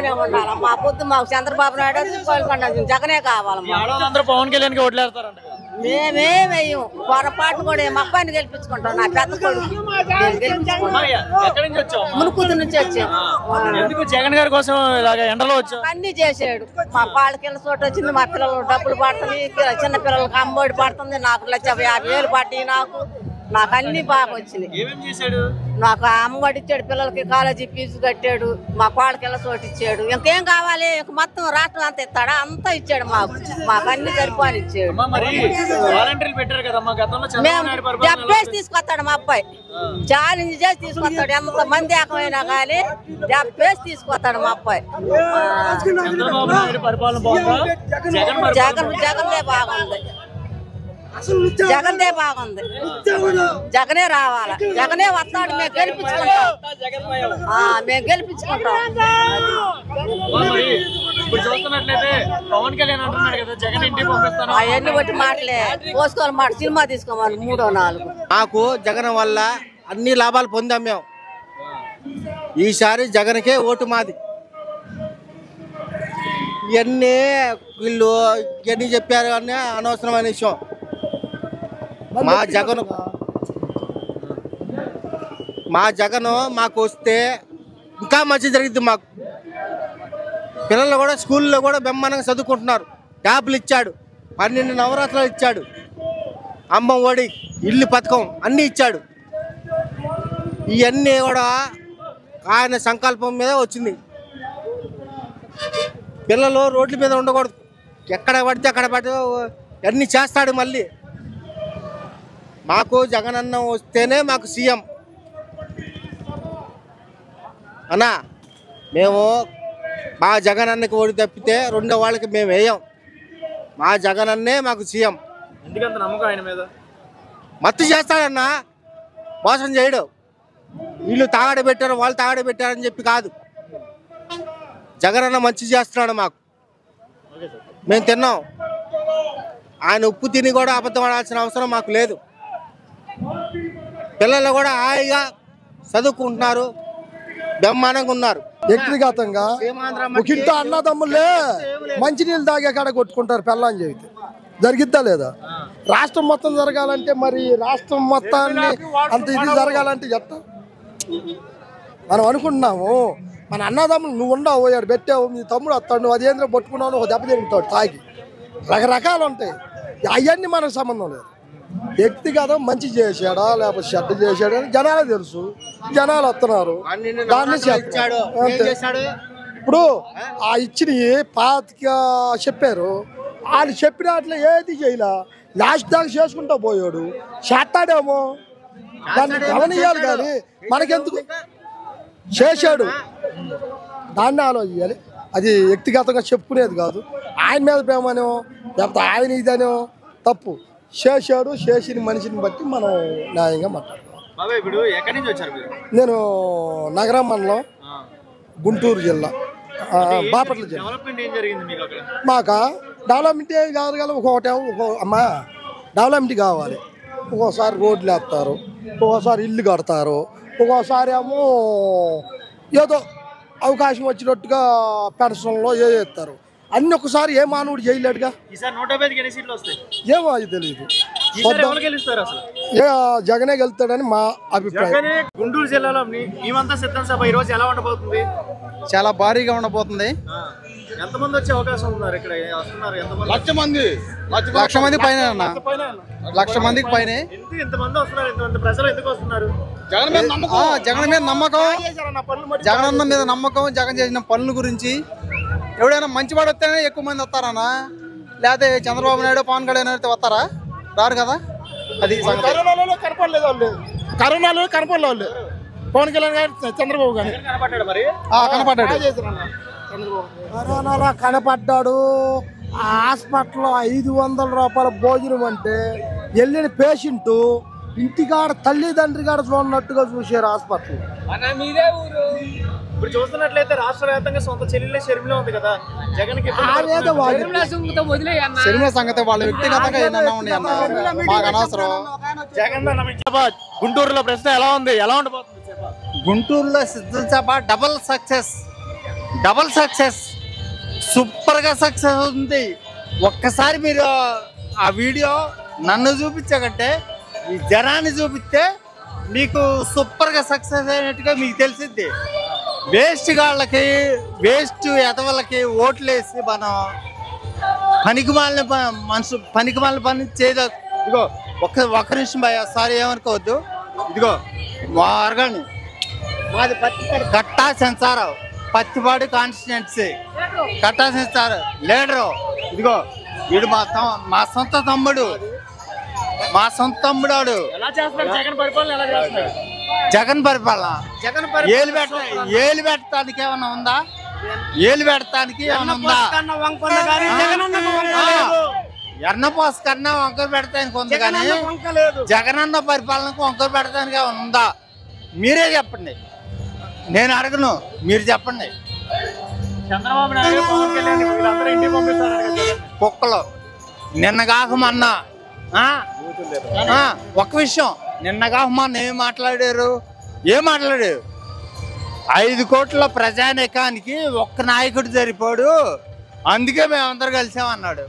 జగనే ఉండాలి. మా పొద్దు మాకు చంద్రబాబు నాయుడు కోలుకొండ జగనే కావాలి. పవన్ కళ్యాణ్ ఓట్లేస్తారంట. మేమేమేయం పొరపాటు కూడా మా అబ్బాయిని గెలిపించుకుంటాం. నా పెద్ద కొడుకు మునుకుదు నుంచి వచ్చాము. జగన్ గారి కోసం ఎండలో వచ్చాం. అన్ని చేసాడు. మా పాలకిళ్ళ చోటు వచ్చింది. మా పిల్లలు డబ్బులు పడుతుంది. చిన్న పిల్లలకి అమ్మఒడి పడుతుంది. నాకు 1,50,000 పడ్డాయి. నాకు అన్ని బాగా వచ్చినాయి. నాకు అమ్మఒడి ఇచ్చాడు. పిల్లలకి కాలేజీ ఫీజు కట్టాడు. మా పాలకిళ్ళ చోటు ఇచ్చాడు. ఇంకేం కావాలి? మొత్తం రాష్ట్రం అంతా ఇస్తాడా? అంతా ఇచ్చాడు. మాకు అన్ని సరిపోని ఇచ్చాడు. మేము చెప్పేసి తీసుకొస్తాడు మా అబ్బాయి. ఛాలెంజ్ చేసి తీసుకొస్తాడు. ఎంత మంది ఏకమైనా కానీ చెప్పేసి తీసుకొస్తాడు మా అబ్బాయి. జగన్దే బాగుంది. జగన్దే బాగుంది. జగనే రావాలా. జగనే వస్తాడు. మేము గెలిపించుకుంటాం. మేము గెలిపించుకుంటాం. అవన్నీ బట్టి మాటలే పోసుకోవాలి. మాట సినిమా తీసుకోమని 3, 4. మాకు జగన్ వల్ల అన్ని లాభాలు పొందాం మేము. ఈసారి జగన్కే ఓటు మాది. ఇవన్నీ వీళ్ళు ఇవన్నీ చెప్పారు అనే అనవసరమైన విషయం. మా జగన్ మాకు వస్తే ఇంకా మంచి జరిగింది. మాకు పిల్లలు కూడా స్కూల్లో కూడా బ్రహ్మాండంగా చదువుకుంటున్నారు. ట్యాబ్లు ఇచ్చాడు. 12 నవరాత్రులు ఇచ్చాడు. అమ్మ ఒడి, ఇల్లు పథకం అన్నీ ఇచ్చాడు. ఇవన్నీ కూడా ఆయన సంకల్పం మీద వచ్చింది. పిల్లలు రోడ్ల మీద ఉండకూడదు. ఎక్కడ పడితే అక్కడ పడితే అన్నీ చేస్తాడు. మళ్ళీ మాకు జగనన్న వస్తేనే మాకు సీఎం అన్నా. మేము మా జగనన్నకి ఓడి తప్పితే రెండో వాళ్ళకి మేము వేయం. మా జగనన్నే మాకు సీఎం. ఎందుకంత నమ్మకం ఆయన మీద? మత్తు చేస్తాడన్నా, మోసం చేయడు. వీళ్ళు తాగడ పెట్టారు, వాళ్ళు తాగడ పెట్టారని చెప్పి కాదు. జగనన్న మంచి చేస్తున్నాడు మాకు. మేము తిన్నాం. ఆయన ఉప్పు తిని కూడా అబద్ధం ఆడాల్సిన అవసరం మాకు లేదు. పిల్లలు కూడా హాయిగా చదువుకుంటున్నారు. బ్రహ్మాండంగా ఉన్నారు. వ్యక్తిగతంగా ఒక ఇంట్లో అన్నదమ్ములే మంచినీళ్ళు తాగే కాడ కొట్టుకుంటారు. పెళ్ళని చెబితే జరిగిద్దా లేదా? రాష్ట్రం మొత్తం జరగాలంటే మరి రాష్ట్రం మొత్తాన్ని అంత ఇది జరగాలంటే చెప్తా. మనం అనుకుంటున్నాము మన అన్నదమ్ములు నువ్వు ఉండవు, వాడు పెట్టావు, మీ తమ్ముడు వస్తాడు, నువ్వు అదేంద్ర పట్టుకున్నావు, ఒక దెబ్బ తిరుగుతాడు తాగి. రకరకాలు ఉంటాయి. అవన్నీ మనకు సంబంధం లేదు. వ్యక్తిగతం మంచి చేశాడా లేకపోతే చెడ్డ చేశాడా అని జనాలు తెలుసు. జనాలు వస్తున్నారు. దాన్ని ఇప్పుడు ఆ ఇచ్చిన పాతిగా చెప్పారు. వాళ్ళు చెప్పిన వాటిలో ఏది చేయలే. లాస్ట్ దాకా చేసుకుంటా పోయాడు. చేస్తాడేమో దాన్ని గమనియాలి. కానీ మనకెందుకు చేశాడు దాన్ని ఆలోచించాలి. అది వ్యక్తిగతంగా చెప్పుకునేది కాదు. ఆయన మీద ప్రేమనో లేకపోతే ఆయన ఇదనో తప్పు. చేశాడు. చేసిన మనిషిని బట్టి మనం న్యాయంగా మాట్లాడుతాం. నేను నగరం మండలం, గుంటూరు జిల్లా, బాపట్ల జిల్లా. మాకు డెవలప్మెంట్ కాదు కదా. అమ్మా డెవలప్మెంట్ కావాలి. ఒక్కోసారి రోడ్లు వేస్తారు, ఒక్కోసారి ఇల్లు కడతారు, ఒక్కోసారి ఏమో ఏదో అవకాశం వచ్చినట్టుగా పెన్షన్లో వేస్తారు. అన్ని ఒకసారి ఏ మానవుడు చేయలేడుగా. ఏమో అది తెలియదు. జగనే గెలుస్తాడని మా అభిప్రాయం. గుంటూరు జిల్లాలో సభ ఈ రోజు ఎలా ఉండబోతుంది? చాలా భారీగా ఉండబోతుంది. ఎంతమంది వచ్చే అవకాశం ఉన్నారు? ఇక్కడ వస్తున్నారు 1,00,000 మంది పైన అన్న. 1,00,000 మందికి పైన. ఎంతమంది వస్తున్నారు? ఎంతమంది ప్రజలు ఎందుకు వస్తున్నారు? జగన్ మీద నమ్మకం, జగనన్న మీద నమ్మకం, జగన్ చేసిన పనుల గురించి. ఎవడైనా మంచివాడు వస్తేనే ఎక్కువ మంది వస్తారన్నా. లేకపోతే చంద్రబాబు నాయుడు, పవన్ కళ్యాణ్ అయితే వస్తారా? రారు కదా. అది కరోనాలో కనపడలేదు వాళ్ళు. కరోనాలో కనపడలే వాళ్ళు. పవన్ కళ్యాణ్ గారు, చంద్రబాబు గారు కనపడ్డాడు. కరోనాలో కనపడ్డాడు. హాస్పిటల్లో 500 రూపాయల భోజనం అంటే వెళ్ళిన పేషెంట్ ఇంటికాడ తల్లిదండ్రి కాడ చూడనట్టుగా చూసారు హాస్పిటల్. ఇప్పుడు చూస్తున్నట్లయితే రాష్ట్ర వ్యాప్తంగా సొంత చెల్లెలే షర్మిల ఉంది కదా. జగన్ సంగతి వాళ్ళ వ్యక్తిగతంగా మాకు అనవసరం. గుంటూరులో ప్రశ్న ఎలా ఉంది? ఎలా ఉండబోతుంది? గుంటూరులో సిద్ధం సభ డబుల్ సక్సెస్. డబల్ సక్సెస్, సూపర్గా సక్సెస్ ఉంది. ఒక్కసారి మీరు ఆ వీడియో నన్ను చూపించకంటే ఈ జనాన్ని చూపిస్తే మీకు సూపర్గా సక్సెస్ అయినట్టుగా మీకు తెలిసిద్ది. వేస్ట్ గాళ్ళకి, వేస్ట్ ఎదవలకి ఓట్లేసి మనం పనికిమాలిన పని చేయదు. ఇదిగో ఒక్క నిమిషం భయ, సారీ ఏమనుకోవద్దు. ఇదిగో మార్గాన్ని మాది పత్తిపాడు కట్టా సెన్సారావు, పత్తిపాడు కాన్స్టిట్యున్సీ కట్టా సెన్సార్ లీడరు. ఇదిగో వీడు మా సొంత తమ్ముడు, వాడు. జగన్ పరిపాలన ఏలు పెట్టడానికి ఏమన్నా ఉందా? ఏలు పెట్టడానికి ఏమన్నా ఉందా? ఎర్నపోస కన్నా వంకర పెడతానికి ఉంది కానీ జగనన్న పరిపాలనకు వంకర పెడతానికి ఏమన్నా ఉందా? మీరే చెప్పండి, నేను అడగను, మీరు చెప్పండి. చంద్రబాబు నాయుడు, పవన్ కళ్యాణ్ వీళ్ళందరూ ఇంటికి పంపిస్తారు కుక్కలు. నిన్న కాక మొన్న ఒక్క విషయం, నిన్న కాక మొన్న ఏం మాట్లాడారు? 5 కోట్ల ప్రజానీకానికి ఒక్క నాయకుడు సరిపోడు, అందుకే మేమందరూ కలిసామన్నాడు.